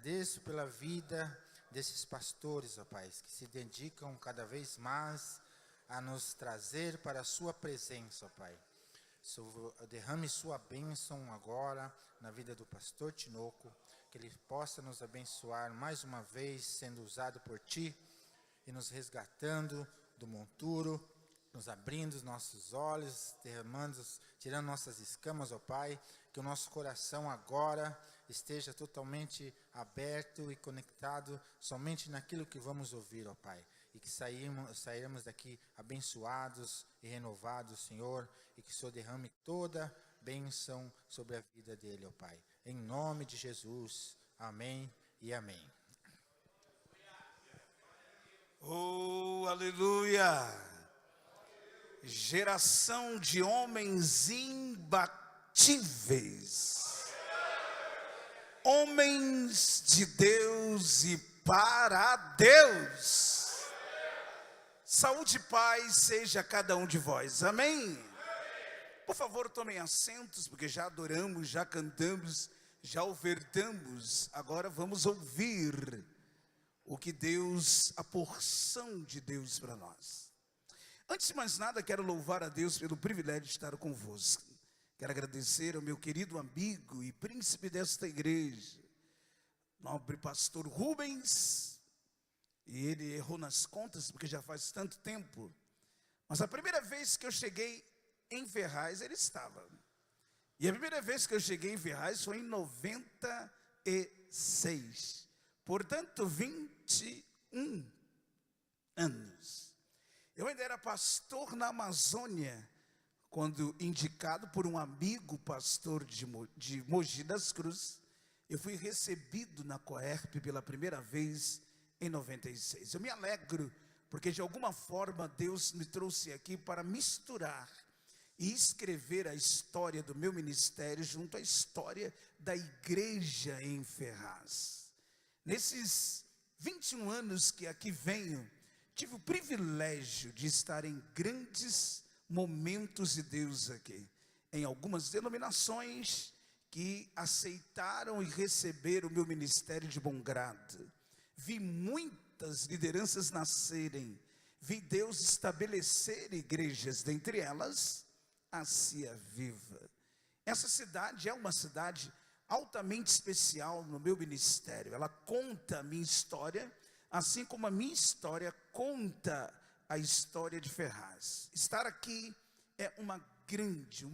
agradeço pela vida desses pastores, ó Pai, que se dedicam cada vez mais a nos trazer para a sua presença, ó Pai. Derrame sua bênção agora na vida do pastor Tinoco, que ele possa nos abençoar mais uma vez, sendo usado por Ti e nos resgatando do monturo, nos abrindo os nossos olhos, tirando nossas escamas, ó Pai, que o nosso coração agora esteja totalmente aberto e conectado somente naquilo que vamos ouvir, ó Pai. E que sairemos daqui abençoados e renovados, Senhor, e que o Senhor derrame toda bênção sobre a vida dele, ó Pai. Em nome de Jesus, amém e amém. Oh, aleluia! Geração de homens imbatíveis, homens de Deus e para Deus. Saúde e paz seja cada um de vós, amém? Por favor, tomem assentos, porque já adoramos, já cantamos, já ofertamos. Agora vamos ouvir o que Deus, a porção de Deus para nós. Antes de mais nada, quero louvar a Deus pelo privilégio de estar convosco. Quero agradecer ao meu querido amigo e príncipe desta igreja, nobre pastor Rubens. E ele errou nas contas, porque já faz tanto tempo. Mas a primeira vez que eu cheguei em Ferraz, ele estava. E a primeira vez que eu cheguei em Ferraz foi em 96. Portanto, 21 anos. Eu ainda era pastor na Amazônia, quando indicado por um amigo pastor de Mogi das Cruzes, eu fui recebido na Coerp pela primeira vez em 96. Eu me alegro, porque de alguma forma Deus me trouxe aqui para misturar e escrever a história do meu ministério junto à história da igreja em Ferraz. Nesses 21 anos que aqui venho, tive o privilégio de estar em grandes momentos de Deus aqui, em algumas denominações que aceitaram e receberam o meu ministério de bom grado. Vi muitas lideranças nascerem, vi Deus estabelecer igrejas, dentre elas a Cia Viva. Essa cidade é uma cidade altamente especial no meu ministério. Ela conta a minha história, assim como a minha história conta a história de Ferraz. Estar aqui é uma grande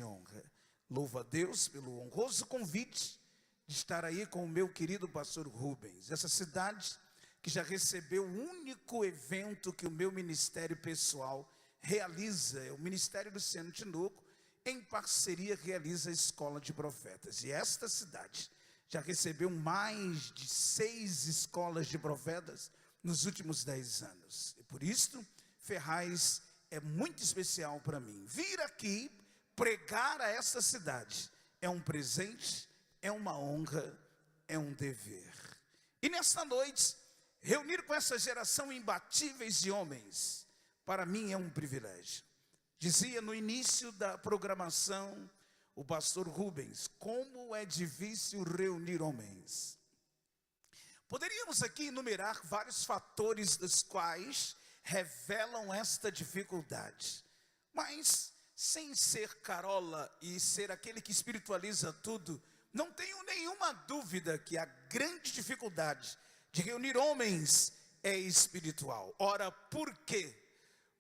honra. Louvo a Deus pelo honroso convite de estar aí com o meu querido pastor Rubens. Essa cidade que já recebeu o único evento que o meu ministério pessoal realiza, é o Ministério Luciano Tinoco, em parceria realiza a Escola de Profetas. E esta cidade já recebeu mais de 6 escolas de profetas nos últimos 10 anos. E por isso, Ferraz é muito especial para mim. Vir aqui pregar a esta cidade é um presente, é uma honra, é um dever. E nesta noite, reunir com essa geração imbatíveis de homens, para mim é um privilégio. Dizia no início da programação o pastor Rubens, como é difícil reunir homens. Poderíamos aqui enumerar vários fatores dos quais revelam esta dificuldade, mas sem ser carola e ser aquele que espiritualiza tudo, não tenho nenhuma dúvida que a grande dificuldade de reunir homens é espiritual. Ora, por quê?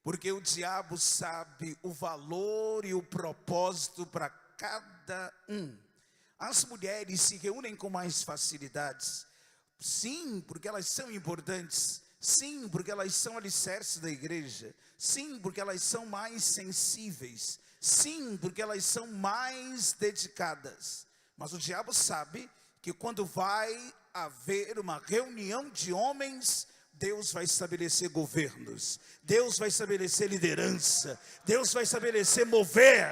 Porque o diabo sabe o valor e o propósito para cada um. As mulheres se reúnem com mais facilidades. Sim, porque elas são importantes. Sim, porque elas são alicerces da igreja. Sim, porque elas são mais sensíveis. Sim, porque elas são mais dedicadas. Mas o diabo sabe que quando vai haver uma reunião de homens, Deus vai estabelecer governos, Deus vai estabelecer liderança, Deus vai estabelecer mover.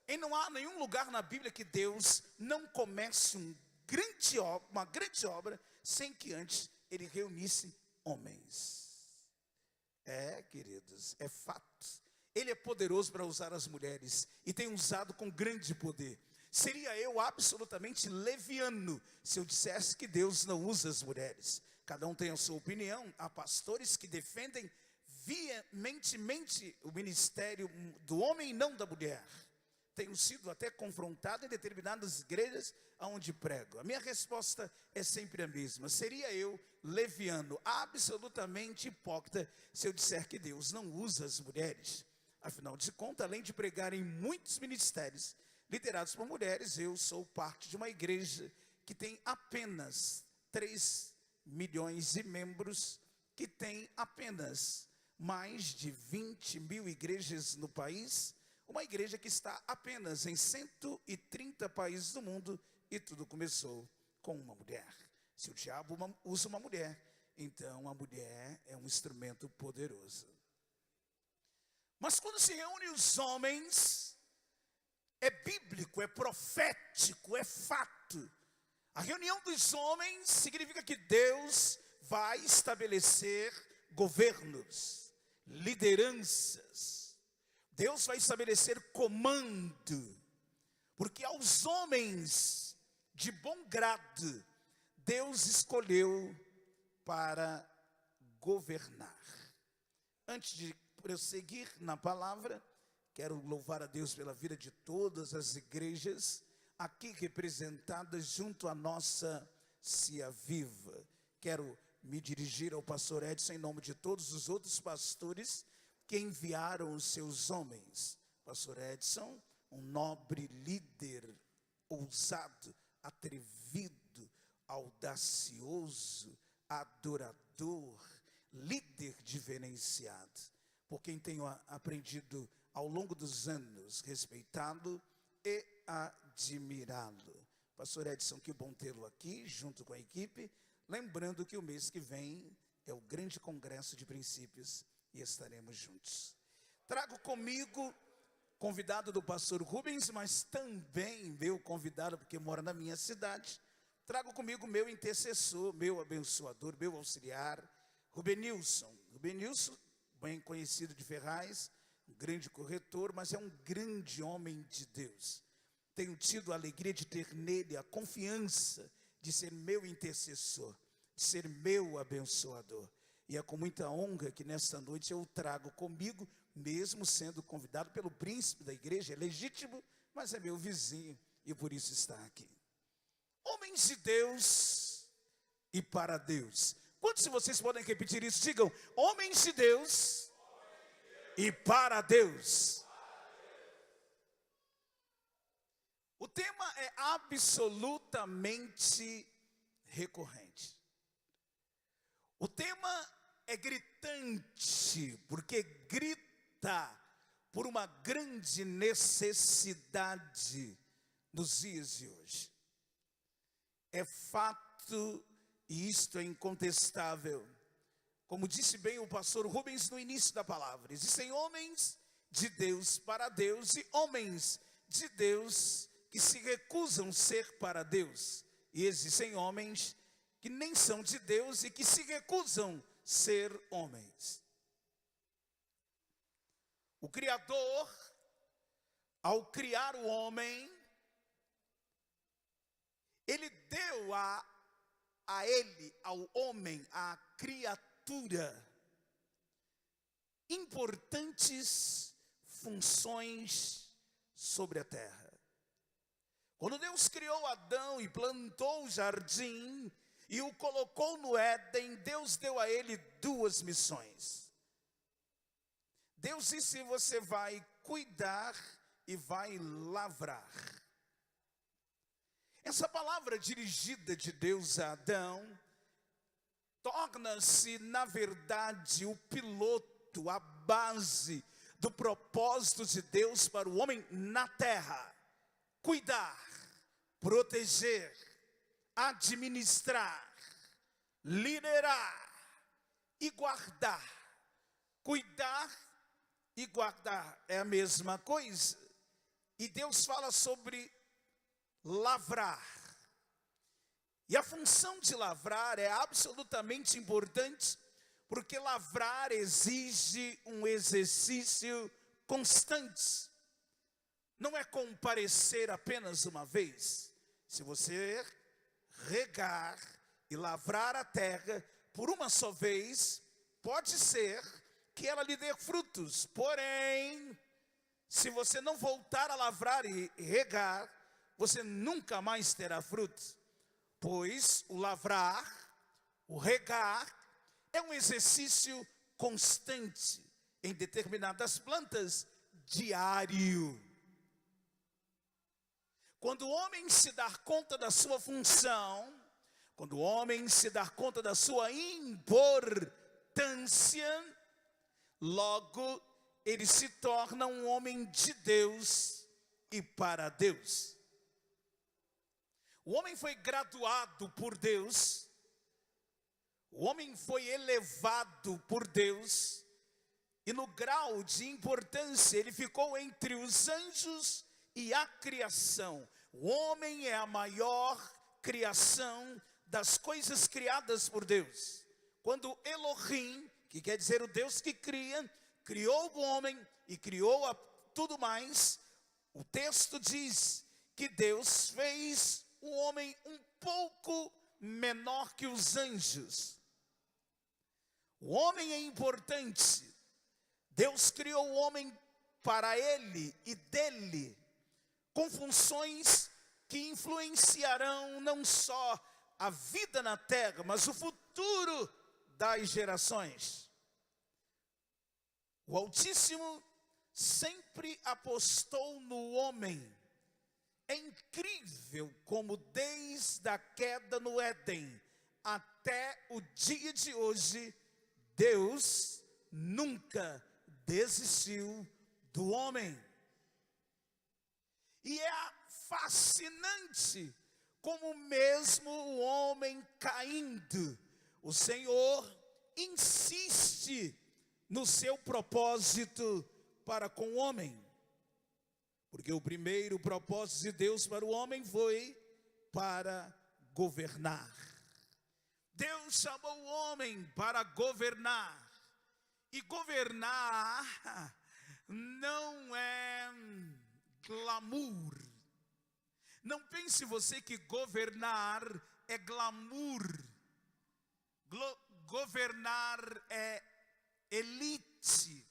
E não há nenhum lugar na Bíblia que Deus não comece uma grande obra sem que antes ele reunisse homens. Queridos, é fato. Ele é poderoso para usar as mulheres e tem usado com grande poder. Seria eu absolutamente leviano se eu dissesse que Deus não usa as mulheres. Cada um tem a sua opinião. Há pastores que defendem veementemente o ministério do homem e não da mulher. Tenho sido até confrontado em determinadas igrejas onde prego. A minha resposta é sempre a mesma. Seria eu leviano, absolutamente hipócrita, se eu disser que Deus não usa as mulheres. Afinal de contas, além de pregar em muitos ministérios liderados por mulheres, eu sou parte de uma igreja que tem apenas 3 milhões de membros, que tem apenas mais de 20 mil igrejas no país, uma igreja que está apenas em 130 países do mundo, e tudo começou com uma mulher. Se o diabo usa uma mulher, então a mulher é um instrumento poderoso. Mas quando se reúne os homens, é bíblico, é profético, é fato. A reunião dos homens significa que Deus vai estabelecer governos, lideranças. Deus vai estabelecer comando, porque aos homens de bom grado, Deus escolheu para governar. Antes de prosseguir na palavra, quero louvar a Deus pela vida de todas as igrejas aqui representadas junto à nossa Cia Viva. Quero me dirigir ao pastor Edson em nome de todos os outros pastores que enviaram os seus homens. Pastor Edson, um nobre líder, ousado, atrevido, audacioso, adorador, líder diferenciado, por quem tenho aprendido ao longo dos anos, respeitá-lo e admirá-lo. Pastor Edson, que bom tê-lo aqui, junto com a equipe, lembrando que o mês que vem é o grande congresso de princípios e estaremos juntos. Trago comigo, convidado do pastor Rubens, mas também meu convidado, porque mora na minha cidade, trago comigo meu intercessor, meu abençoador, meu auxiliar, Rubenilson. Rubenilson, bem conhecido de Ferraz, um grande corretor, mas é um grande homem de Deus. Tenho tido a alegria de ter nele a confiança de ser meu intercessor, de ser meu abençoador. E é com muita honra que nesta noite eu trago comigo, mesmo sendo convidado pelo príncipe da igreja, é legítimo, mas é meu vizinho e por isso está aqui. Homens de Deus e para Deus. Quantos de vocês podem repetir isso? Digam, homens de Deus e para Deus. O tema é absolutamente recorrente. O tema é gritante, porque grita por uma grande necessidade nos dias de hoje. É fato, e isto é incontestável. Como disse bem o pastor Rubens no início da palavra, existem homens de Deus para Deus e homens de Deus que se recusam ser para Deus. E existem homens que nem são de Deus e que se recusam ser homens. O Criador, ao criar o homem, ele deu ao homem, à criatura, importantes funções sobre a terra. Quando Deus criou Adão e plantou o jardim e o colocou no Éden, Deus deu a ele 2 missões. Deus disse: você vai cuidar e vai lavrar. Essa palavra dirigida de Deus a Adão torna-se, na verdade, o piloto, a base do propósito de Deus para o homem na terra. Cuidar, proteger, administrar, liderar e guardar. Cuidar e guardar é a mesma coisa. E Deus fala sobre lavrar. E a função de lavrar é absolutamente importante, porque lavrar exige um exercício constante. não é comparecer apenas uma vez. Se você regar e lavrar a terra por uma só vez, pode ser que ela lhe dê frutos. Porém, se você não voltar a lavrar e regar, você nunca mais terá frutos. Pois o lavrar, o regar, é um exercício constante em determinadas plantas, diário. Quando o homem se dá conta da sua função, quando o homem se dá conta da sua importância, logo ele se torna um homem de Deus e para Deus. O homem foi graduado por Deus, o homem foi elevado por Deus, e no grau de importância ele ficou entre os anjos e a criação. O homem é a maior criação das coisas criadas por Deus. Quando Elohim, que quer dizer o Deus que cria, criou o homem e criou tudo mais, o texto diz que Deus fez o homem um pouco menor que os anjos. O homem é importante. Deus criou o homem para ele e dele, com funções que influenciarão não só a vida na terra, mas o futuro das gerações. O Altíssimo sempre apostou no homem. É incrível como desde a queda no Éden até o dia de hoje, Deus nunca desistiu do homem. E é fascinante como mesmo o homem caindo, o Senhor insiste no seu propósito para com o homem. Porque o primeiro propósito de Deus para o homem foi para governar. Deus chamou o homem para governar. E governar não é glamour. Não pense você que governar é glamour. Governar é elite.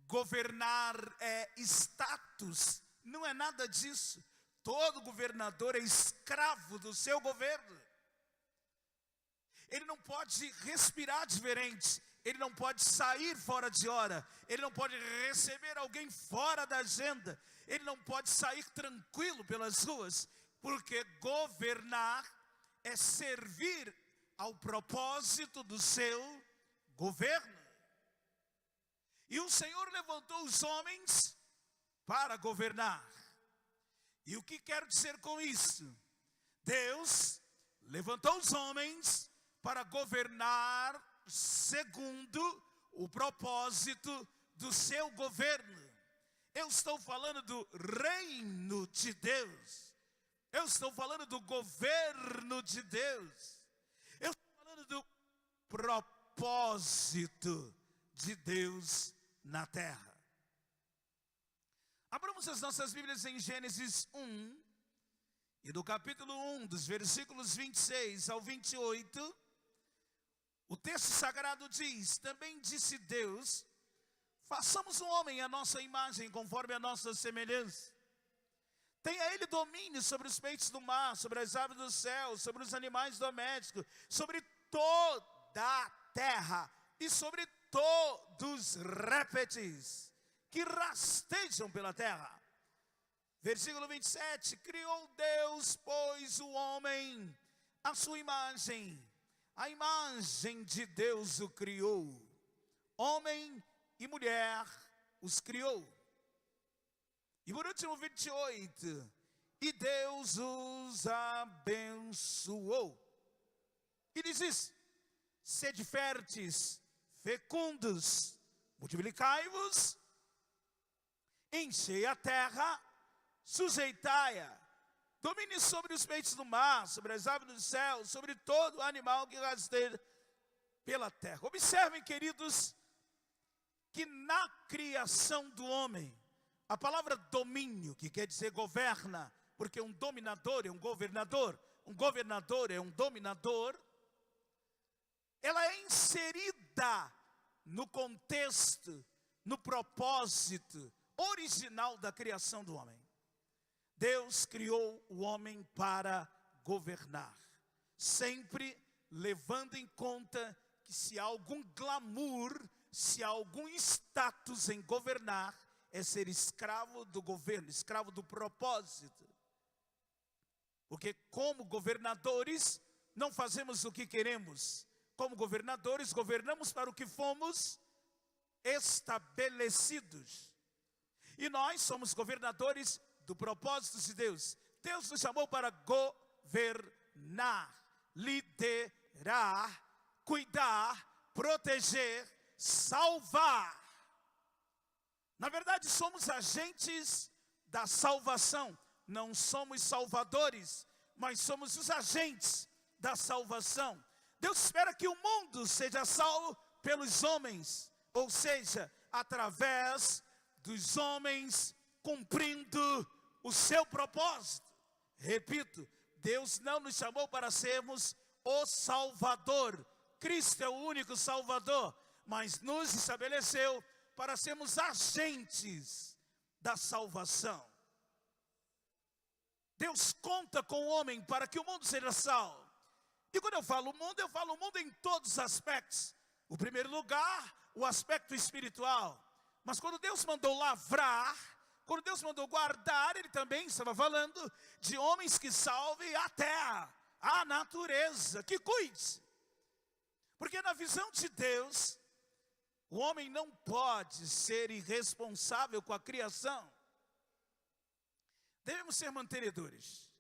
Governar é status. Não é nada disso. Todo governador é escravo do seu governo. Ele não pode respirar diferente. Ele não pode sair fora de hora. Ele não pode receber alguém fora da agenda. Ele não pode sair tranquilo pelas ruas. Porque governar é servir ao propósito do seu governo. E o Senhor levantou os homens para governar. E o que quero dizer com isso? Deus levantou os homens para governar segundo o propósito do seu governo. Eu estou falando do reino de Deus. Eu estou falando do governo de Deus. Eu estou falando do propósito de Deus na terra. Abramos as nossas Bíblias em Gênesis 1, e do capítulo 1, dos versículos 26 ao 28, o texto sagrado diz: também disse Deus, façamos um homem à nossa imagem, conforme a nossa semelhança. Tenha ele domínio sobre os peixes do mar, sobre as aves do céu, sobre os animais domésticos, sobre toda a terra e sobre todos os répteis que rastejam pela terra. Versículo 27, criou Deus, pois, o homem à sua imagem. A imagem de Deus o criou. Homem e mulher os criou. E por último, 28, e Deus os abençoou. E diz isso: sede férteis, fecundos, multiplicai-vos, enchei a terra, sujeitai-a, domine sobre os peixes do mar, sobre as aves do céu, sobre todo animal que rasteja pela terra. Observem, queridos, que na criação do homem, A palavra domínio, que quer dizer governa, porque um dominador é um governador é um dominador, ela é inserida no contexto, no propósito original da criação do homem. Deus criou o homem para governar, sempre levando em conta que se há algum glamour, se há algum status em governar, é ser escravo do governo, escravo do propósito. Porque como governadores, não fazemos o que queremos. Como governadores, governamos para o que fomos estabelecidos. E nós somos governadores do propósito de Deus. Deus nos chamou para governar, liderar, cuidar, proteger, salvar. Na verdade, somos agentes da salvação. Não somos salvadores, mas somos os agentes da salvação. Deus espera que o mundo seja salvo pelos homens, ou seja, através dos homens cumprindo o seu propósito. Repito, Deus não nos chamou para sermos o Salvador. Cristo é o único Salvador, mas nos estabeleceu para sermos agentes da salvação. Deus conta com o homem para que o mundo seja salvo. E quando eu falo o mundo em todos os aspectos. O primeiro lugar, o aspecto espiritual. Mas quando Deus mandou lavrar, quando Deus mandou guardar, Ele também estava falando de homens que salvem a terra, a natureza, que cuide. Porque na visão de Deus, o homem não pode ser irresponsável com a criação. Devemos ser mantenedores.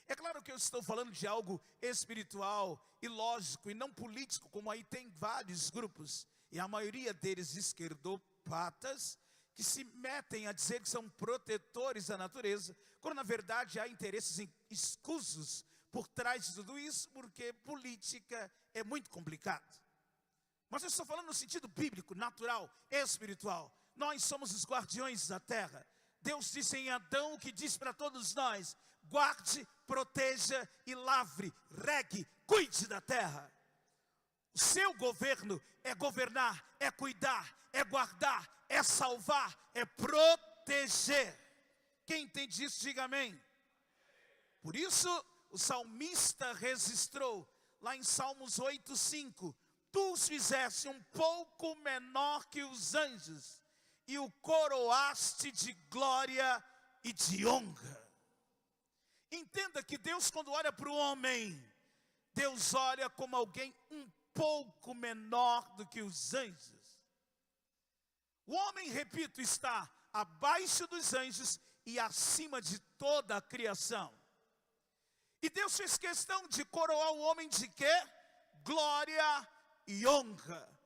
É claro que eu estou falando de algo espiritual e lógico e não político, como aí tem vários grupos, e a maioria deles esquerdopatas, que se metem a dizer que são protetores da natureza, quando na verdade há interesses escusos por trás de tudo isso, porque política é muito complicado. Mas eu estou falando no sentido bíblico, natural, espiritual. Nós somos os guardiões da terra. Deus disse em Adão o que diz para todos nós: guarde, proteja e lavre, regue, cuide da terra. O seu governo é governar, é cuidar, é guardar, é salvar, é proteger. Quem entende isso, diga amém. Por isso, o salmista registrou, lá em Salmos 8:5, tu os fizeste um pouco menor que os anjos, e o coroaste de glória e de honra. Entenda que Deus, quando olha para o homem, Deus olha como alguém um pouco menor do que os anjos. O homem, repito, está abaixo dos anjos e acima de toda a criação. E Deus fez questão de coroar o homem de quê? Glória e honra.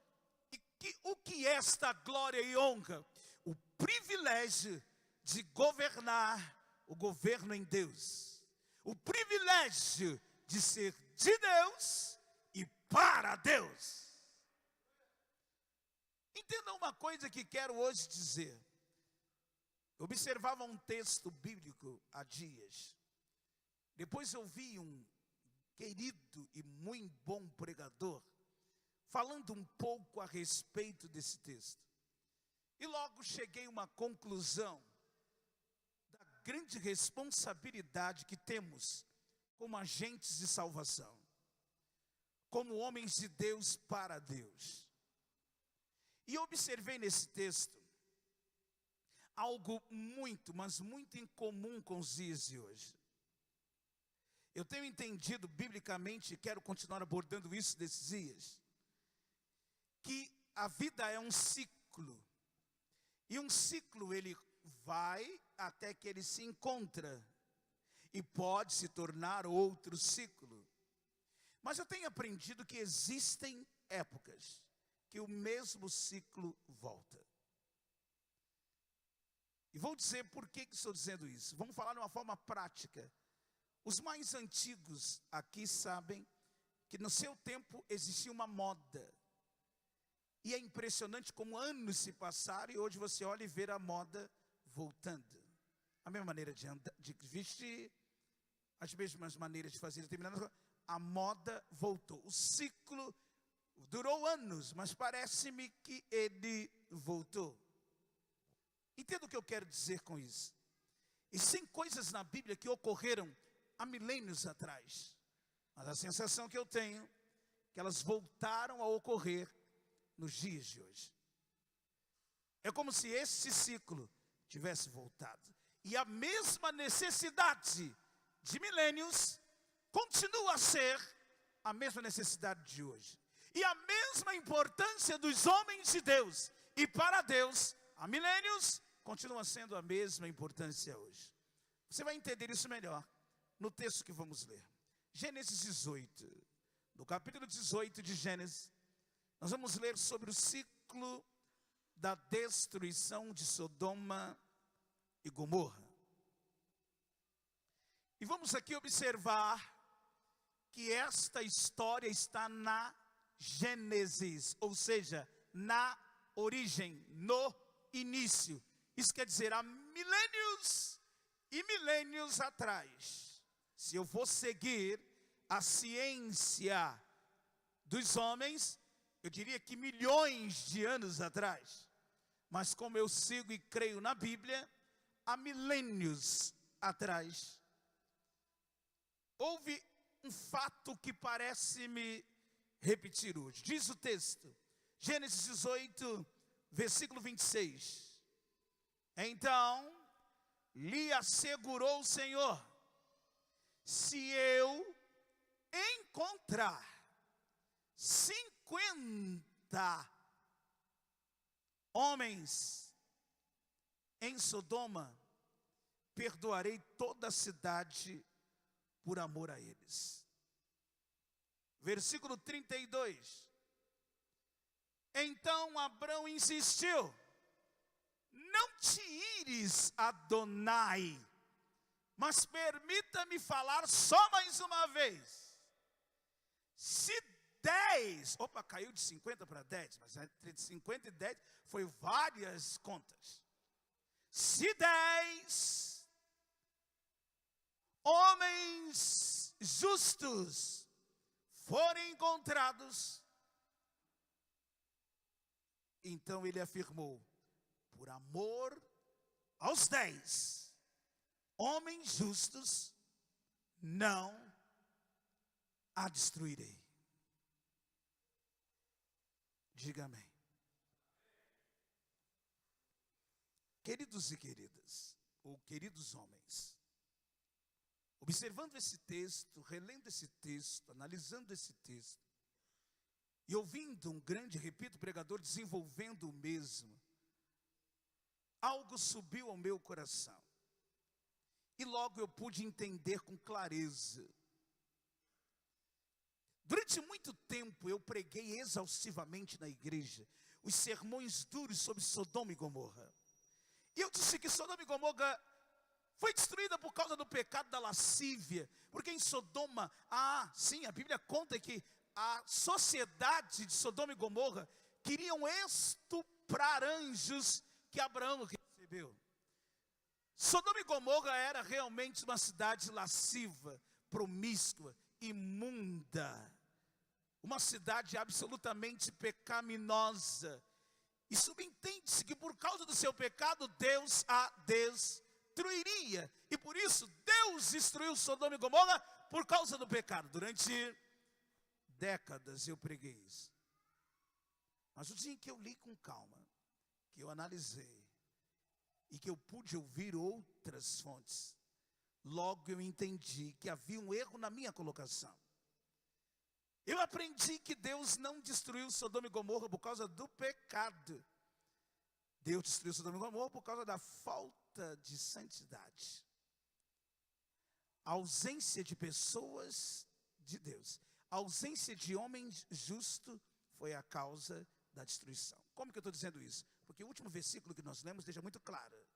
E o que é esta glória e honra? O privilégio de governar o governo em Deus. O privilégio de ser de Deus e para Deus. Entenda uma coisa que quero hoje dizer. Eu observava um texto bíblico há dias. Depois eu vi um querido e muito bom pregador falando um pouco a respeito desse texto. E logo cheguei a uma conclusão da grande responsabilidade que temos como agentes de salvação, como homens de Deus para Deus. E observei nesse texto algo muito, mas muito incomum com os dias de hoje. Eu tenho entendido biblicamente, e quero continuar abordando isso nesses dias, que a vida é um ciclo. E um ciclo ele vai até que ele se encontra. E pode se tornar outro ciclo. Mas eu tenho aprendido que existem épocas que o mesmo ciclo volta. E vou dizer por que estou dizendo isso. Vamos falar de uma forma prática. Os mais antigos aqui sabem que no seu tempo existia uma moda. E é impressionante como anos se passaram e hoje você olha e vê a moda voltando. A mesma maneira de andar, de vestir, as mesmas maneiras de fazer determinadas coisas. A moda voltou. O ciclo durou anos, mas parece-me que ele voltou. Entenda o que eu quero dizer com isso. Existem coisas na Bíblia que ocorreram há milênios atrás. Mas a sensação que eu tenho é que elas voltaram a ocorrer nos dias de hoje. É como se esse ciclo tivesse voltado. E a mesma necessidade de milênios continua a ser a mesma necessidade de hoje. E a mesma importância dos homens de Deus e para Deus, há milênios, continua sendo a mesma importância hoje. Você vai entender isso melhor no texto que vamos ler. Gênesis 18. No capítulo 18 de Gênesis, nós vamos ler sobre o ciclo da destruição de Sodoma e Gomorra. E vamos aqui observar que esta história está na Gênesis, ou seja, na origem, no início. Isso quer dizer, há milênios e milênios atrás. Se eu for seguir a ciência dos homens, eu diria que milhões de anos atrás. Mas como eu sigo e creio na Bíblia, há milênios atrás, houve um fato que parece me repetir hoje. Diz o texto, Gênesis 18, versículo 26. Então lhe assegurou o Senhor: se eu encontrar 50 homens em Sodoma, perdoarei toda a cidade por amor a eles. Versículo 32. Então Abrão insistiu: não te ires, Adonai, mas permita-me falar só mais uma vez. Se 10, caiu de 50 para 10, mas entre 50 e 10 foi várias contas. Se 10 homens justos forem encontrados, então ele afirmou: por amor aos 10 homens justos, não a destruirei. Diga amém. Queridos e queridas, ou queridos homens, observando esse texto, relendo esse texto, analisando esse texto, e ouvindo um grande, repito, pregador desenvolvendo o mesmo, algo subiu ao meu coração. E logo eu pude entender com clareza. Durante muito tempo eu preguei exaustivamente na igreja os sermões duros sobre Sodoma e Gomorra. E eu disse que Sodoma e Gomorra foi destruída por causa do pecado da lascívia. Porque em Sodoma, sim, a Bíblia conta que a sociedade de Sodoma e Gomorra queriam estuprar anjos que Abraão recebeu. Sodoma e Gomorra era realmente uma cidade lasciva, promíscua, imunda. Uma cidade absolutamente pecaminosa. E subentende-se que por causa do seu pecado, Deus a destruiria. E por isso, Deus destruiu Sodoma e Gomorra por causa do pecado. Durante décadas eu preguei isso. Mas o dia em que eu li com calma, que eu analisei, e que eu pude ouvir outras fontes, logo eu entendi que havia um erro na minha colocação. Eu aprendi que Deus não destruiu Sodoma e Gomorra por causa do pecado. Deus destruiu Sodoma e Gomorra por causa da falta de santidade. A ausência de pessoas de Deus, a ausência de homens justos foi a causa da destruição. Como que eu estou dizendo isso? Porque o último versículo que nós lemos deixa muito claro.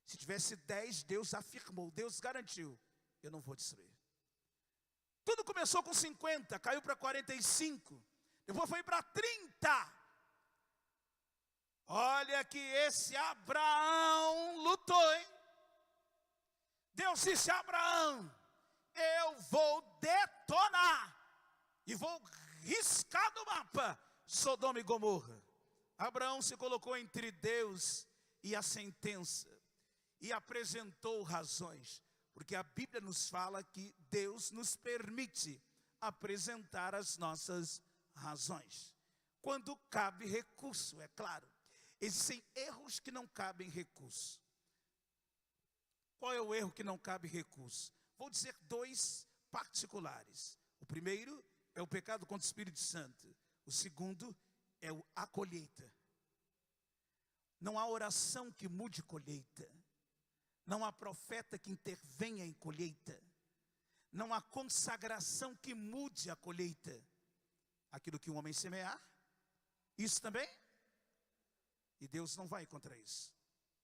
Se tivesse 10, Deus afirmou, Deus garantiu: eu não vou destruir. Tudo começou com 50, caiu para 45, depois foi para 30. Olha que esse Abraão lutou, hein? Deus disse a Abraão: eu vou detonar e vou riscar do mapa Sodoma e Gomorra. Abraão se colocou entre Deus e a sentença e apresentou razões, porque a Bíblia nos fala que Deus nos permite apresentar as nossas razões, quando cabe recurso, é claro. Existem erros que não cabem recurso. Qual é o erro que não cabe recurso? Vou dizer dois particulares. O primeiro é o pecado contra o Espírito Santo. O segundo é a colheita. Não há oração que mude colheita. Não há profeta que intervenha em colheita. Não há consagração que mude a colheita. Aquilo que um homem semear, isso também. E Deus não vai contra isso.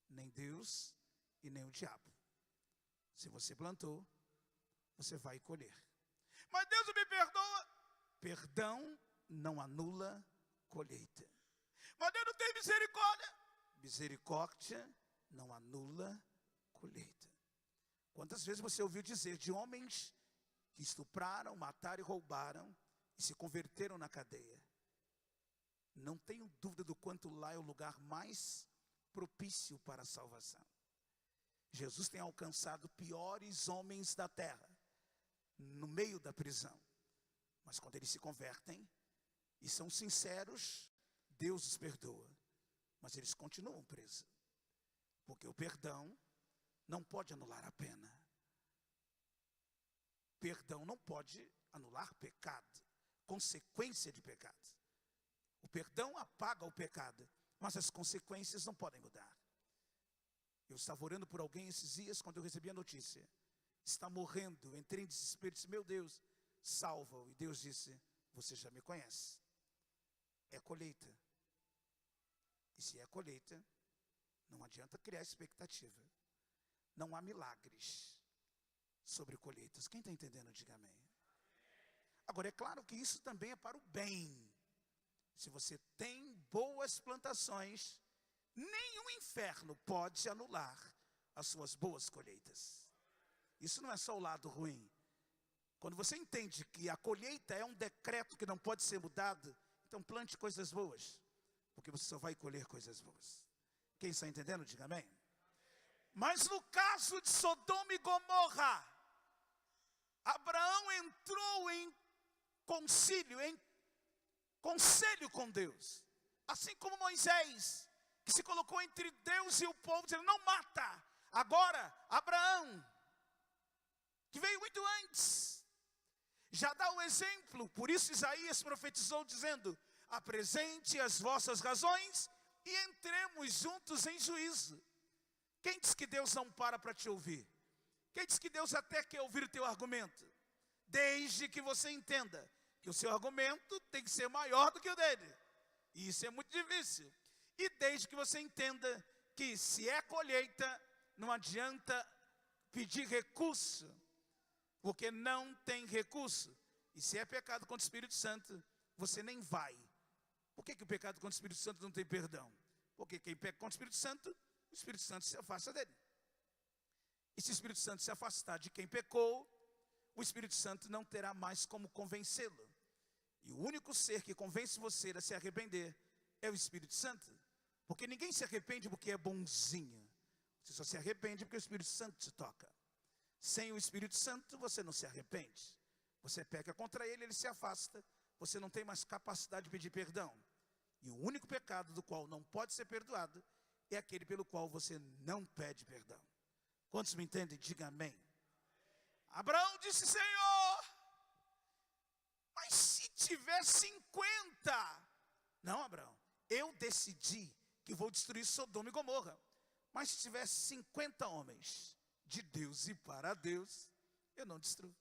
Nem Deus e nem o diabo. Se você plantou, você vai colher. Mas Deus me perdoa. Perdão não anula colheita. Mas Deus não tem misericórdia. Misericórdia não anula colheita. Quantas vezes você ouviu dizer de homens que estupraram, mataram e roubaram e se converteram na cadeia? Não tenho dúvida do quanto lá é o lugar mais propício para a salvação. Jesus tem alcançado piores homens da terra no meio da prisão. Mas quando eles se convertem e são sinceros, Deus os perdoa. Mas eles continuam presos. Porque o perdão não pode anular a pena. Perdão não pode anular pecado, consequência de pecado. O perdão apaga o pecado, mas as consequências não podem mudar. Eu estava orando por alguém esses dias, quando eu recebi a notícia. Está morrendo, eu entrei em desespero, disse: meu Deus, salva-o. E Deus disse: você já me conhece. É colheita. E se é colheita, não adianta criar expectativa. Não há milagres sobre colheitas. Quem está entendendo, diga amém. Agora, é claro que isso também é para o bem. Se você tem boas plantações, nenhum inferno pode anular as suas boas colheitas. Isso não é só o lado ruim. Quando você entende que a colheita é um decreto que não pode ser mudado, então plante coisas boas, porque você só vai colher coisas boas. Quem está entendendo, diga amém. Mas no caso de Sodoma e Gomorra, Abraão entrou em conselho com Deus, assim como Moisés, que se colocou entre Deus e o povo, dizendo: não mata. Agora, Abraão, que veio muito antes, já dá o exemplo. Por isso Isaías profetizou dizendo: apresente as vossas razões e entremos juntos em juízo. Quem diz que Deus não para te ouvir? Quem diz que Deus até quer ouvir o teu argumento? Desde que você entenda que o seu argumento tem que ser maior do que o dele. E isso é muito difícil. E desde que você entenda que se é colheita, não adianta pedir recurso, porque não tem recurso. E se é pecado contra o Espírito Santo, você nem vai. Por que o pecado contra o Espírito Santo não tem perdão? Porque quem peca contra o Espírito Santo se afasta dele. E se o Espírito Santo se afastar de quem pecou, o Espírito Santo não terá mais como convencê-lo. E o único ser que convence você a se arrepender é o Espírito Santo. Porque ninguém se arrepende porque é bonzinho. Você só se arrepende porque o Espírito Santo te toca. Sem o Espírito Santo você não se arrepende. Você peca contra ele, ele se afasta. Você não tem mais capacidade de pedir perdão. E o único pecado do qual não pode ser perdoado é aquele pelo qual você não pede perdão. Quantos me entendem? Diga amém. Abraão disse: Senhor, mas se tiver 50? Não, Abraão, eu decidi que vou destruir Sodoma e Gomorra. Mas se tiver 50 homens de Deus e para Deus, eu não destruo.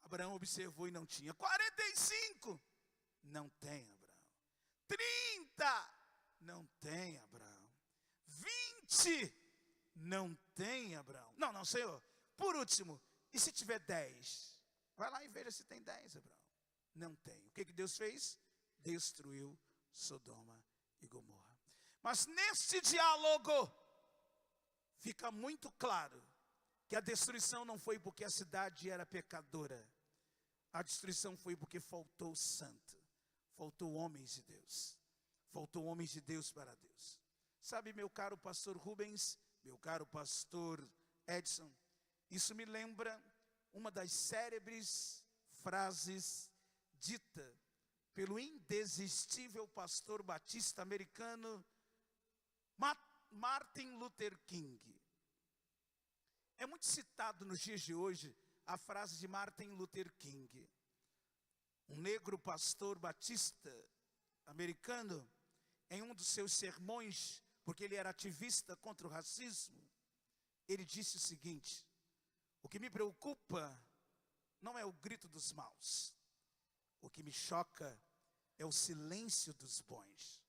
Abraão observou e não tinha. 45? Não tem, Abraão. 30? Não tem, Abraão. 20? Não tem, Abraão. Não, Senhor. Por último, e se tiver 10? Vai lá e veja se tem 10, Abraão. Não tem. O que Deus fez? Destruiu Sodoma e Gomorra. Mas neste diálogo fica muito claro que a destruição não foi porque a cidade era pecadora. A destruição foi porque faltou santo, faltou homens de Deus, faltou homens de Deus para Deus. Sabe, meu caro pastor Rubens, meu caro pastor Edson, isso me lembra uma das célebres frases dita pelo indesistível pastor batista americano Martin Luther King. É muito citado nos dias de hoje a frase de Martin Luther King, um negro pastor batista americano, em um dos seus sermões, porque ele era ativista contra o racismo, ele disse o seguinte: o que me preocupa não é o grito dos maus, o que me choca é o silêncio dos bons.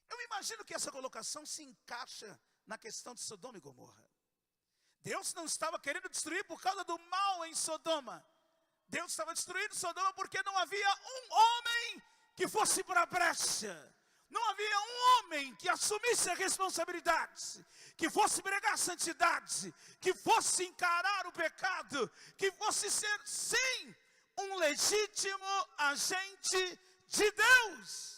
Eu imagino que essa colocação se encaixa na questão de Sodoma e Gomorra. Deus não estava querendo destruir por causa do mal em Sodoma. Deus estava destruindo Sodoma porque não havia um homem que fosse para a brecha. Não havia um homem que assumisse a responsabilidade, que fosse pregar a santidade, que fosse encarar o pecado, que fosse ser, sim, um legítimo agente de Deus.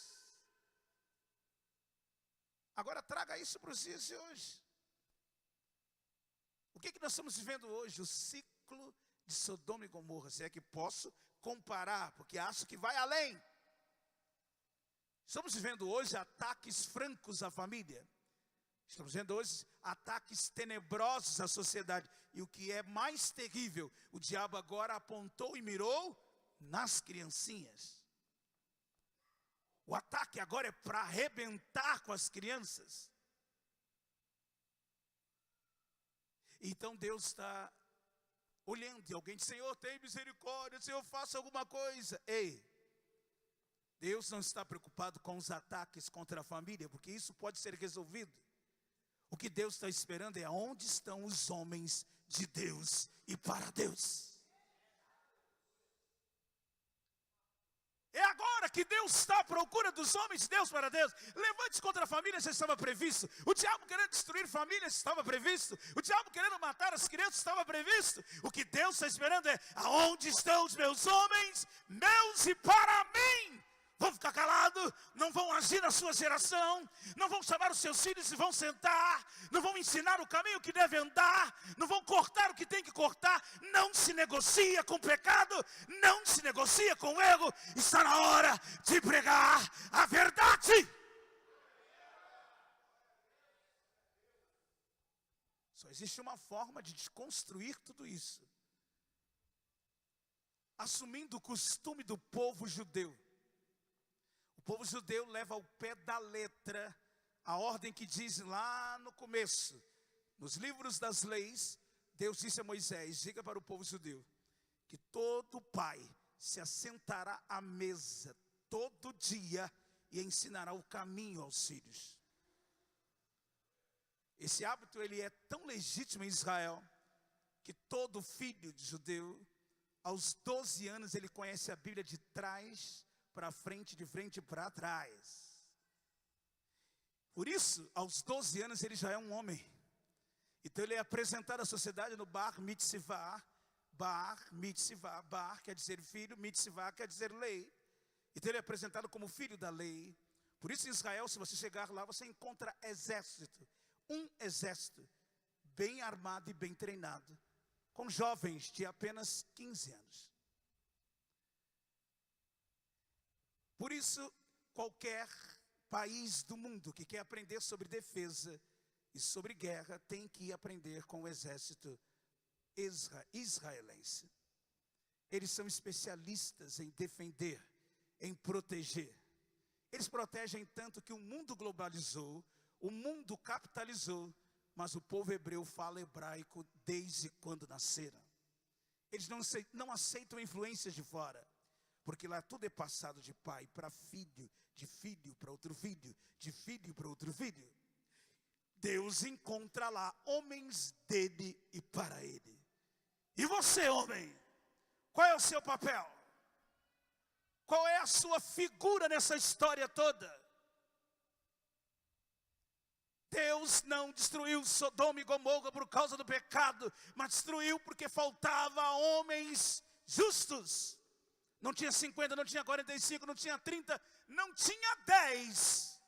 Agora traga isso para os dias de hoje. O que nós estamos vivendo hoje? O ciclo de Sodoma e Gomorra. Se é que posso comparar, porque acho que vai além. Estamos vivendo hoje ataques francos à família. Estamos vendo hoje ataques tenebrosos à sociedade. E o que é mais terrível, o diabo agora apontou e mirou nas criancinhas. O ataque agora é para arrebentar com as crianças. Então Deus está olhando e alguém diz: Senhor, tem misericórdia, Senhor, faça alguma coisa. Ei, Deus não está preocupado com os ataques contra a família, porque isso pode ser resolvido. O que Deus está esperando é onde estão os homens de Deus e para Deus. É agora que Deus está à procura dos homens de Deus para Deus. Levante-se contra a família, já estava previsto. O diabo querendo destruir famílias estava previsto. O diabo querendo matar as crianças estava previsto. O que Deus está esperando é: aonde estão os meus homens, meus e para mim? Vão ficar calados, não vão agir na sua geração, não vão chamar os seus filhos e vão sentar, não vão ensinar o caminho que deve andar, não vão cortar o que tem que cortar. Não se negocia com o pecado, não se negocia com o erro. Está na hora de pregar a verdade. Só existe uma forma de desconstruir tudo isso: assumindo o costume do povo judeu. O povo judeu leva ao pé da letra a ordem que diz lá no começo, nos livros das leis. Deus disse a Moisés: diga para o povo judeu que todo pai se assentará à mesa todo dia e ensinará o caminho aos filhos. Esse hábito ele é tão legítimo em Israel que todo filho de judeu, aos 12 anos, ele conhece a Bíblia de trás para frente, de frente para trás. Por isso, aos 12 anos, ele já é um homem. Então ele é apresentado à sociedade no Bar Mitzvah. Bar Mitzvah, Bar quer dizer filho, Mitzvah quer dizer lei. Então ele é apresentado como filho da lei. Por isso em Israel, se você chegar lá, você encontra exército. Um exército bem armado e bem treinado, com jovens de apenas 15 anos. Por isso, qualquer país do mundo que quer aprender sobre defesa e sobre guerra tem que aprender com o exército israelense. Eles são especialistas em defender, em proteger. Eles protegem tanto que o mundo globalizou, o mundo capitalizou, mas o povo hebreu fala hebraico desde quando nasceram. Eles não aceitam influências de fora, porque lá tudo é passado de pai para filho, de filho para outro filho, de filho para outro filho. Deus encontra lá homens dele e para ele. E você, homem, qual é o seu papel? Qual é a sua figura nessa história toda? Deus não destruiu Sodoma e Gomorra por causa do pecado, mas destruiu porque faltava homens justos. Não tinha 50, não tinha 45, não tinha 30, não tinha 10.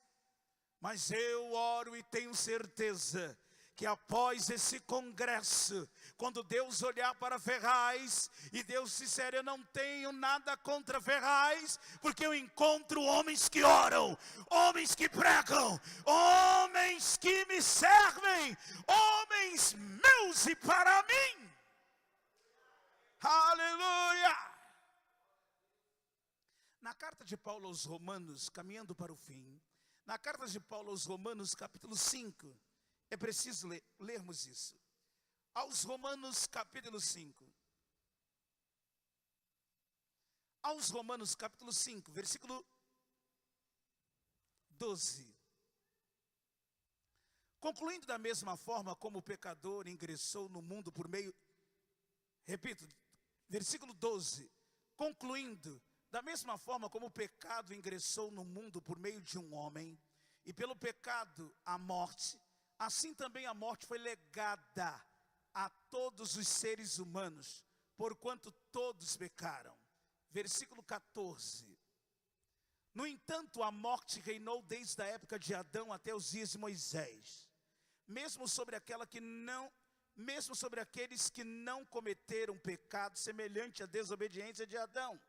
Mas eu oro e tenho certeza que após esse congresso, quando Deus olhar para Ferraz, e Deus disser, eu não tenho nada contra Ferraz, porque eu encontro homens que oram, homens que pregam, homens que me servem, homens meus e para mim. Aleluia! Na carta de Paulo aos Romanos, caminhando para o fim, na carta de Paulo aos Romanos, capítulo 5, é preciso lermos isso. Aos Romanos, capítulo 5. Aos Romanos, capítulo 5, versículo 12. Concluindo da mesma forma como o pecador ingressou no mundo por meio... Repito, versículo 12. Concluindo, da mesma forma como o pecado ingressou no mundo por meio de um homem, e pelo pecado a morte, assim também a morte foi legada a todos os seres humanos, porquanto todos pecaram. Versículo 14. No entanto, a morte reinou desde a época de Adão até os dias de Moisés, mesmo sobre aqueles que não cometeram pecado semelhante à desobediência de Adão,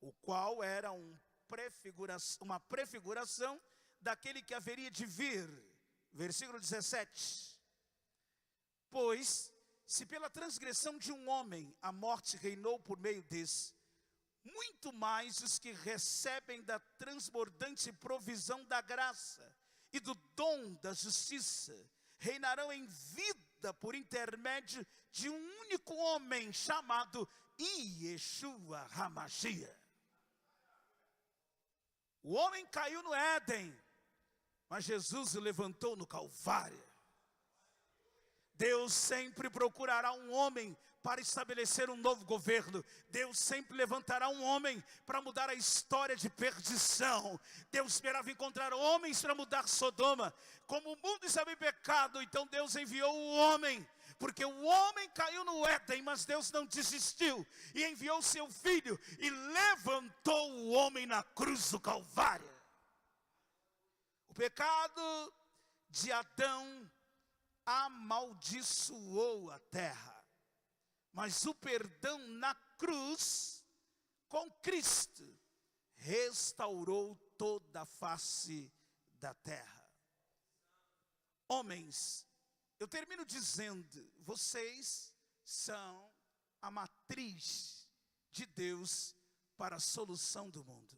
o qual era uma prefiguração daquele que haveria de vir. Versículo 17. Pois, se pela transgressão de um homem a morte reinou por meio desse, muito mais os que recebem da transbordante provisão da graça e do dom da justiça reinarão em vida por intermédio de um único homem chamado Yeshua HaMashiach. O homem caiu no Éden, mas Jesus o levantou no Calvário. Deus sempre procurará um homem para estabelecer um novo governo. Deus sempre levantará um homem para mudar a história de perdição. Deus esperava encontrar homens para mudar Sodoma. Como o mundo estava em pecado, então Deus enviou o homem. Porque o homem caiu no Éden, mas Deus não desistiu. E enviou seu filho e levantou o homem na cruz do Calvário. O pecado de Adão amaldiçoou a terra, mas o perdão na cruz, com Cristo, restaurou toda a face da terra. Homens, eu termino dizendo, vocês são a matriz de Deus para a solução do mundo.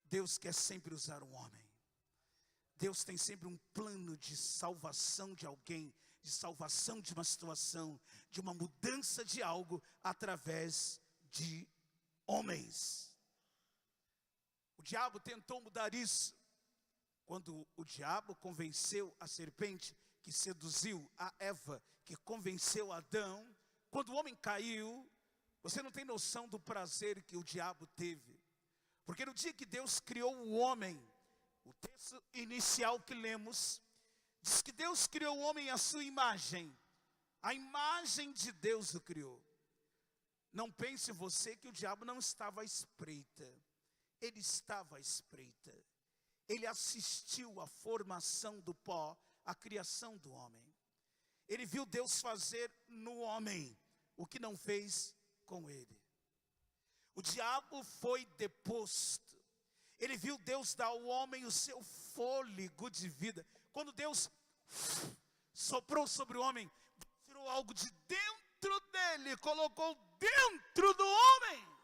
Deus quer sempre usar um homem. Deus tem sempre um plano de salvação de alguém, de salvação de uma situação, de uma mudança de algo através de homens. O diabo tentou mudar isso. Quando o diabo convenceu a serpente, que seduziu a Eva, que convenceu Adão, quando o homem caiu, você não tem noção do prazer que o diabo teve. Porque no dia que Deus criou o homem, o texto inicial que lemos, diz que Deus criou o homem à sua imagem. A imagem de Deus o criou. Não pense você que o diabo não estava à espreita. Ele estava à espreita. Ele assistiu à formação do pó, à criação do homem. Ele viu Deus fazer no homem o que não fez com ele. O diabo foi deposto. Ele viu Deus dar ao homem o seu fôlego de vida. Quando Deus soprou sobre o homem, tirou algo de dentro dele, colocou dentro do homem.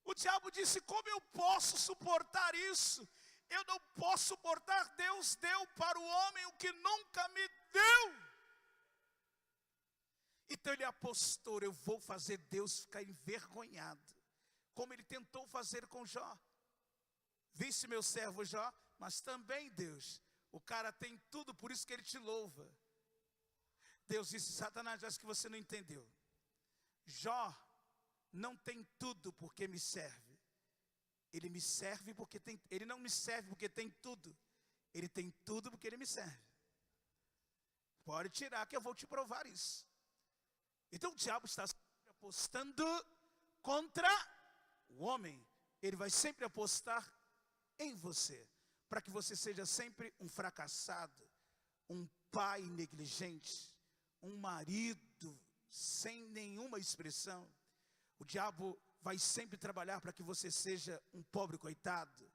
O diabo disse, como eu posso suportar isso? Eu não posso suportar, Deus deu para o homem o que nunca me deu. Então ele apostou, eu vou fazer Deus ficar envergonhado. Como ele tentou fazer com Jó. Viste meu servo Jó? Mas também Deus, o cara tem tudo, por isso que ele te louva. Deus disse, Satanás, acho que você não entendeu. Jó não tem tudo porque me serve. Ele me serve porque tem, ele não me serve porque tem tudo. Ele tem tudo porque ele me serve. Pode tirar que eu vou te provar isso. Então o diabo está sempre apostando contra o homem. Ele vai sempre apostar em você, para que você seja sempre um fracassado, um pai negligente, um marido sem nenhuma expressão. O diabo vai sempre trabalhar para que você seja um pobre coitado,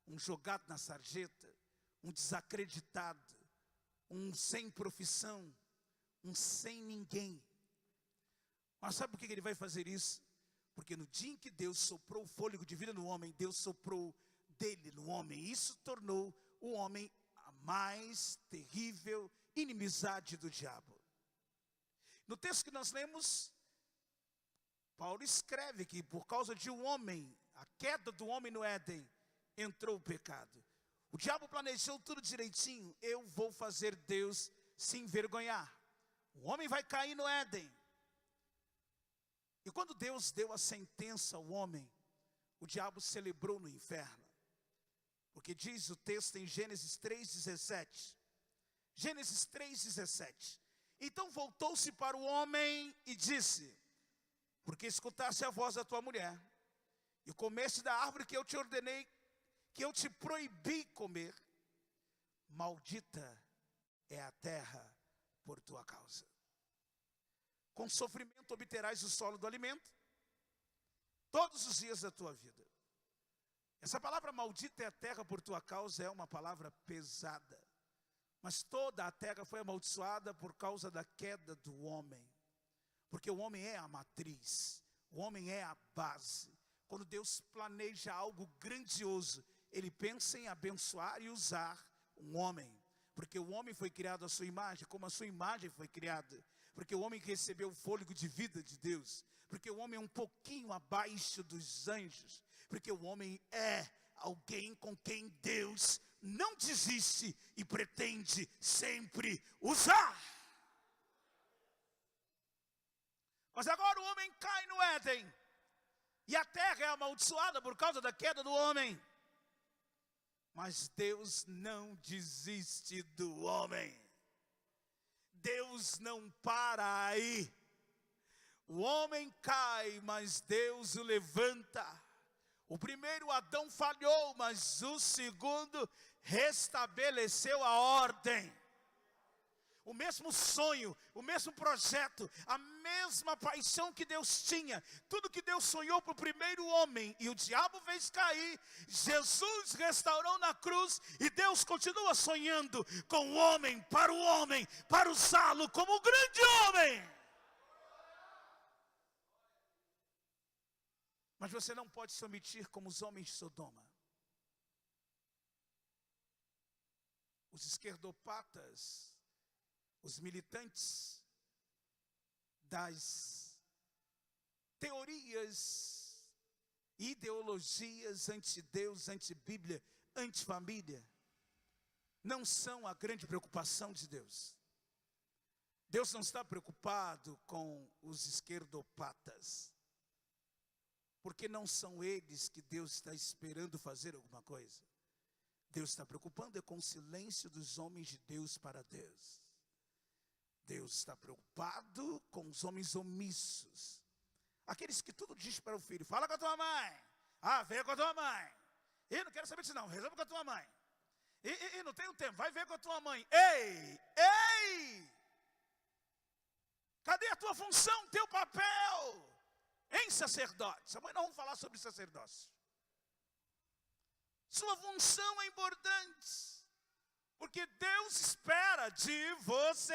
um jogado na sarjeta, um desacreditado, um sem profissão, um sem ninguém. Mas sabe por que ele vai fazer isso? Porque no dia em que Deus soprou o fôlego de vida no homem, Deus soprou dele no homem. Isso tornou o homem a mais terrível inimizade do diabo. No texto que nós lemos, Paulo escreve que por causa de um homem, a queda do homem no Éden, entrou o pecado. O diabo planejou tudo direitinho. Eu vou fazer Deus se envergonhar. O homem vai cair no Éden. E quando Deus deu a sentença ao homem, o diabo celebrou no inferno. Porque diz o texto em Gênesis 3,17. Gênesis 3,17. Então voltou-se para o homem e disse: porque escutaste a voz da tua mulher, e comeste da árvore que eu te ordenei, que eu te proibi comer, maldita é a terra por tua causa. Com sofrimento obterás o solo do alimento, todos os dias da tua vida. Essa palavra maldita é a terra por tua causa é uma palavra pesada. Mas toda a terra foi amaldiçoada por causa da queda do homem. Porque o homem é a matriz, o homem é a base. Quando Deus planeja algo grandioso, Ele pensa em abençoar e usar um homem. Porque o homem foi criado à sua imagem, como a sua imagem foi criada. Porque o homem recebeu o fôlego de vida de Deus. Porque o homem é um pouquinho abaixo dos anjos. Porque o homem é alguém com quem Deus não desiste e pretende sempre usar. Mas agora o homem cai no Éden. E a terra é amaldiçoada por causa da queda do homem. Mas Deus não desiste do homem. Deus não para aí. O homem cai, mas Deus o levanta. O primeiro Adão falhou, mas o segundo restabeleceu a ordem. O mesmo sonho, o mesmo projeto, a mesma paixão que Deus tinha. Tudo que Deus sonhou para o primeiro homem e o diabo fez cair, Jesus restaurou na cruz e Deus continua sonhando com o homem, para usá-lo como um grande homem. Mas você não pode se omitir como os homens de Sodoma. Os esquerdopatas, os militantes das teorias, ideologias anti-Deus, anti-Bíblia, anti-família, não são a grande preocupação de Deus. Deus não está preocupado com os esquerdopatas, porque não são eles que Deus está esperando fazer alguma coisa. Deus está preocupado com o silêncio dos homens de Deus para Deus. Deus está preocupado com os homens omissos. Aqueles que tudo diz para o filho: fala com a tua mãe. Ah, vem com a tua mãe. E não quero saber disso não, resolve com a tua mãe. E não tem tempo, vai ver com a tua mãe. Ei! Cadê a tua função, teu papel em sacerdote? Mas não vamos falar sobre sacerdócio. Sua função é importante, porque Deus espera de você.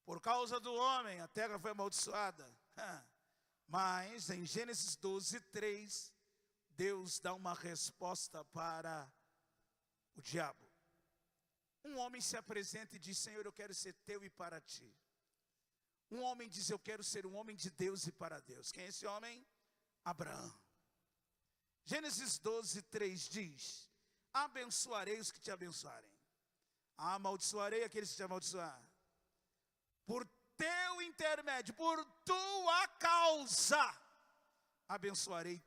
Por causa do homem, a terra foi amaldiçoada. Mas em Gênesis 12:3, Deus dá uma resposta para o diabo. Um homem se apresenta e diz: Senhor, eu quero ser teu e para ti. Um homem diz: eu quero ser um homem de Deus e para Deus. Quem é esse homem? Abraão. Gênesis 12:3 diz: abençoarei os que te abençoarem, amaldiçoarei aqueles que te amaldiçoarem. Por teu intermédio, por tua causa, abençoarei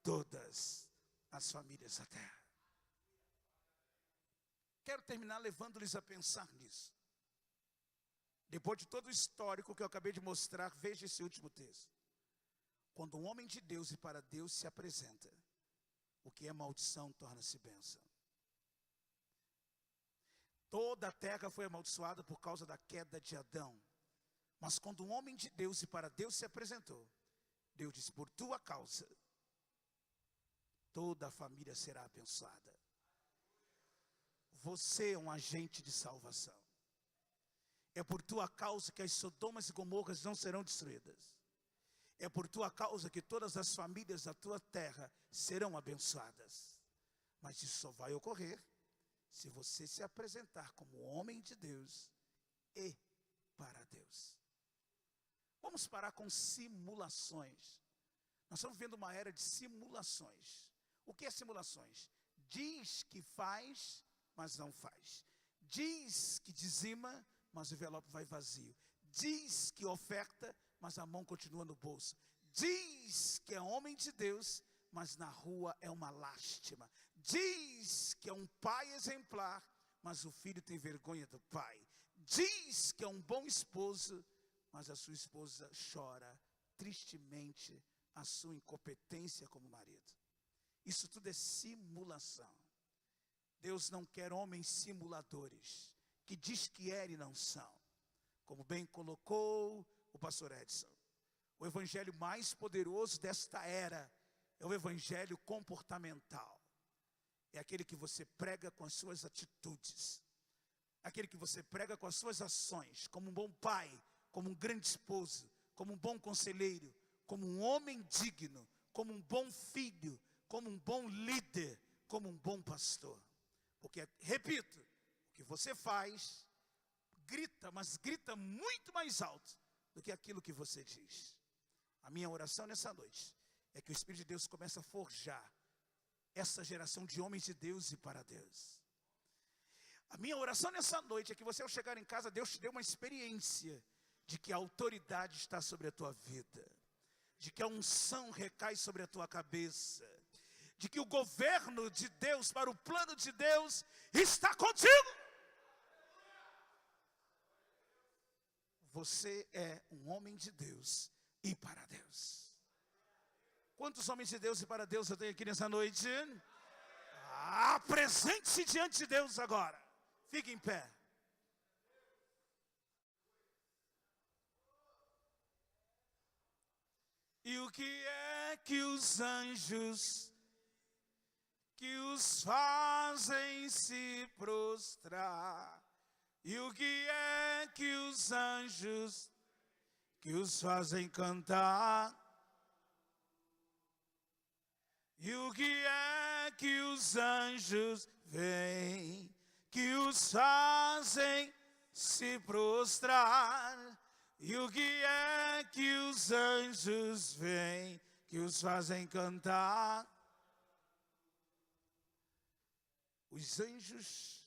todas as famílias da terra. Quero terminar levando-lhes a pensar nisso. Depois de todo o histórico que eu acabei de mostrar, veja esse último texto. Quando um homem de Deus e para Deus se apresenta, o que é maldição torna-se bênção. Toda a terra foi amaldiçoada por causa da queda de Adão. Mas quando um homem de Deus e para Deus se apresentou, Deus disse: por tua causa, toda a família será abençoada. Você é um agente de salvação. É por tua causa que as Sodomas e Gomorras não serão destruídas. É por tua causa que todas as famílias da tua terra serão abençoadas. Mas isso só vai ocorrer se você se apresentar como homem de Deus e para Deus. Vamos parar com simulações. Nós estamos vivendo uma era de simulações. O que é simulações? Diz que faz, mas não faz. Diz que dizima, mas o envelope vai vazio. Diz que oferta, mas a mão continua no bolso. Diz que é homem de Deus, mas na rua é uma lástima. Diz que é um pai exemplar, mas o filho tem vergonha do pai. Diz que é um bom esposo, mas a sua esposa chora tristemente a sua incompetência como marido. Isso tudo é simulação. Deus não quer homens simuladores, que diz que é e não são. Como bem colocou o pastor Edson, o evangelho mais poderoso desta era é o evangelho comportamental. É aquele que você prega com as suas atitudes, aquele que você prega com as suas ações, como um bom pai, como um grande esposo, como um bom conselheiro, como um homem digno, como um bom filho, como um bom líder, como um bom pastor. Porque, repito, o que você faz, grita, mas grita muito mais alto do que aquilo que você diz. A minha oração nessa noite é que o Espírito de Deus comece a forjar essa geração de homens de Deus e para Deus. A minha oração nessa noite é que você, ao chegar em casa, Deus te dê uma experiência de que a autoridade está sobre a tua vida, de que a unção recai sobre a tua cabeça, de que o governo de Deus para o plano de Deus está contigo. Você é um homem de Deus e para Deus. Quantos homens de Deus e para Deus eu tenho aqui nessa noite? Apresente-se diante de Deus agora. Fique em pé. E o que é que os anjos que os fazem se prostrar? E o que é que os anjos que os fazem cantar? E o que é que os anjos vêm que os fazem se prostrar? E o que é que os anjos vêm que os fazem cantar? Os anjos,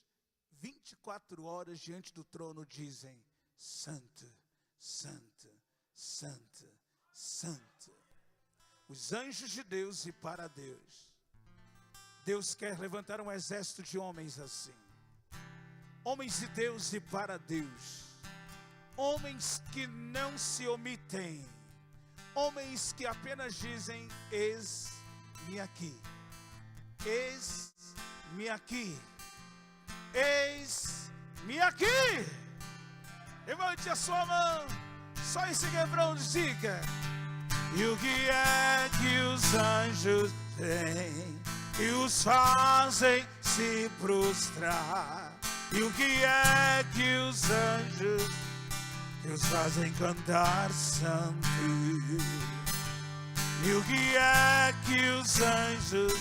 24 horas diante do trono, dizem: Santo, Santo, Santo, Santo. Os anjos de Deus e para Deus. Deus quer levantar um exército de homens assim. Homens de Deus e para Deus. Homens que não se omitem. Homens que apenas dizem: eis-me aqui. Eis-me aqui. Eis-me aqui. Levante a sua mão. Só esse quebrão diga. E o que é que os anjos têm que os fazem se prostrar? E o que é que os anjos que os fazem cantar santo? E o que é que os anjos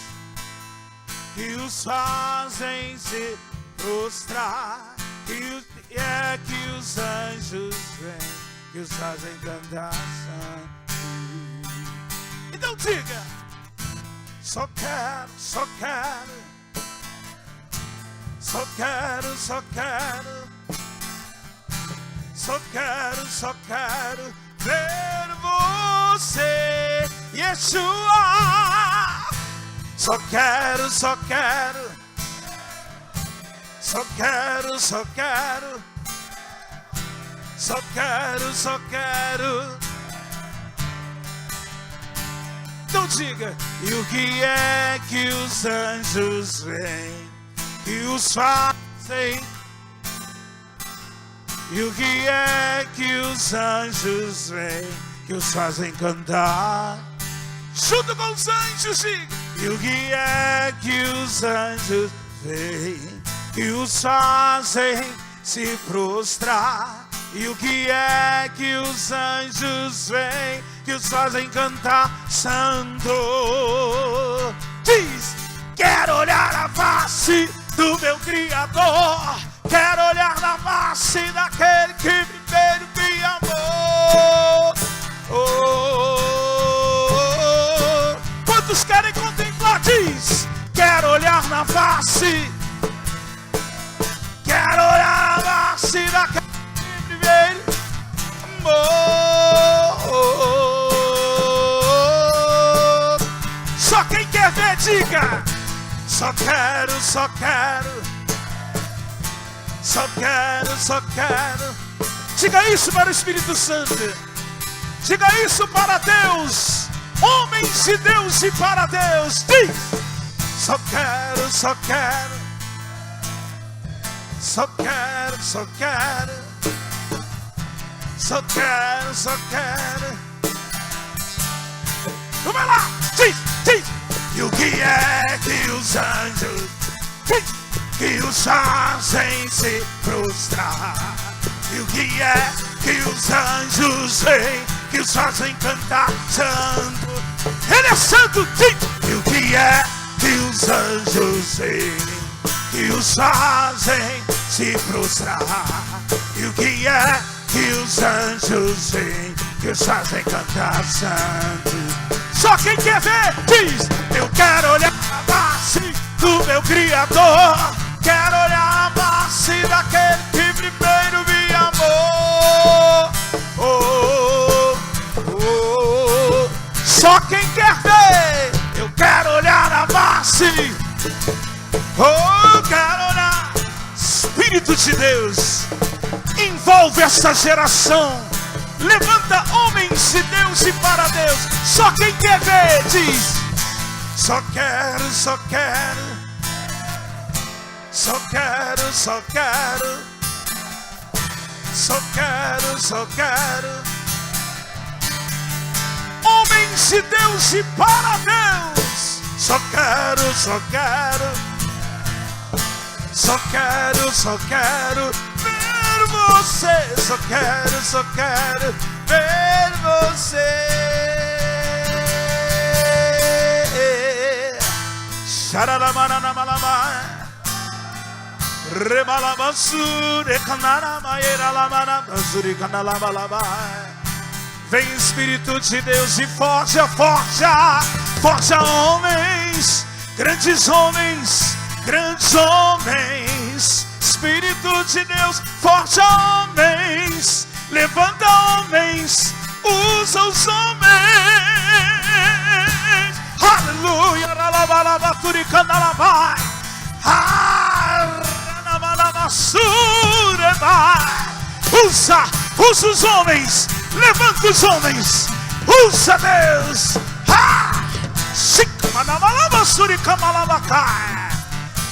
que os fazem se prostrar? E o que é que os anjos vêm que os fazem cantar santo? Então diga: só quero, só quero, só quero, só quero, Só quero ver você, Yeshua. Só quero Então diga, e o que é que os anjos vêm, que os fazem? E o que é que os anjos vêm, que os fazem cantar? Junto com os anjos, diga. E o que é que os anjos vêm, que os fazem se prostrar? E o que é que os anjos vêm, que os fazem cantar? Santo. Diz, quero olhar a face do meu Criador, quero olhar na face daquele que primeiro me amou. Quantos querem contemplar? Diz, quero olhar na face, quero olhar na face daquele que primeiro amou. Só quem quer ver, diga, só quero. Diga isso para o Espírito Santo. Diga isso para Deus. Homens de Deus e para Deus. Diz, só quero. Vamos lá. Diz. E o que é que os anjos, que os fazem se prostrar? E o que é que os anjos vêm, que os fazem cantar? Santo, Ele é santo. E o que é que os anjos vêm, que os fazem se prostrar? E o que é que os anjos vêm, que os fazem cantar? Santo. Só quem quer ver, diz, eu quero olhar a face do meu Criador, quero olhar a face daquele que primeiro me amou. Só quem quer ver, eu quero olhar a face, quero olhar. Espírito de Deus, envolve essa geração. Levanta homens de Deus e para Deus. Só quem quer ver, diz, só quero. Homens de Deus e para Deus. Só quero ver você. Só quero ver você. Xaralamananamalama, remalamansure canaramaeralamanamasuri canalamalama. Vem Espírito de Deus e forja homens, grandes homens. Espírito de Deus, forja homens, levanta homens, usa os homens. Aleluia. Usa os homens, levanta os homens, usa Deus.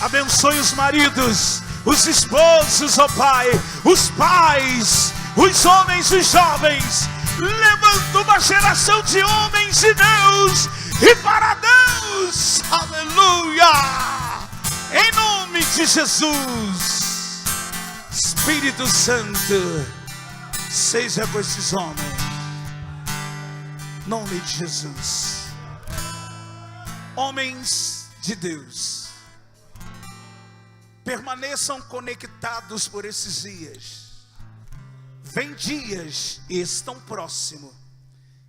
Abençoe os maridos, os esposos, ó Pai, os pais, os homens, os jovens. Levanta uma geração de homens de Deus e para Deus. Aleluia. Em nome de Jesus. Espírito Santo, seja com esses homens. Em nome de Jesus. Homens de Deus, permaneçam conectados por esses dias. Vem dias e estão próximos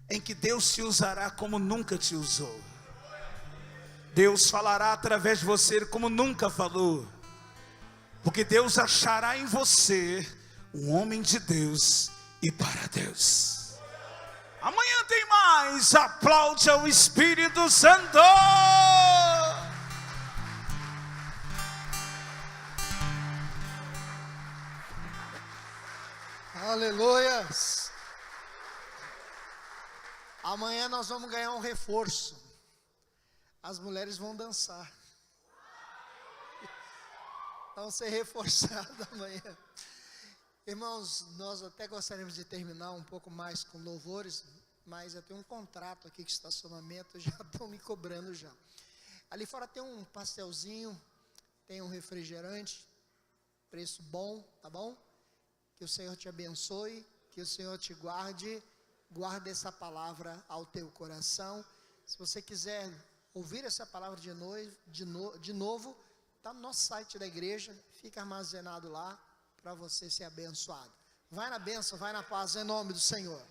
em que Deus te usará como nunca te usou. Deus falará através de você como nunca falou. Porque Deus achará em você um homem de Deus e para Deus. Amanhã tem mais. Aplaude ao Espírito Santo. Aleluias. Amanhã nós vamos ganhar um reforço. As mulheres vão dançar. Vão ser reforçadas amanhã. Irmãos, nós até gostaríamos de terminar um pouco mais com louvores, mas eu tenho um contrato aqui de estacionamento, já estão me cobrando já. Ali fora tem um pastelzinho, tem um refrigerante, preço bom, tá bom? Que o Senhor te abençoe, que o Senhor te guarde, guarde essa palavra ao teu coração. Se você quiser ouvir essa palavra de novo, está no nosso site da igreja, fica armazenado lá, para você ser abençoado. Vai na bênção, vai na paz, em nome do Senhor.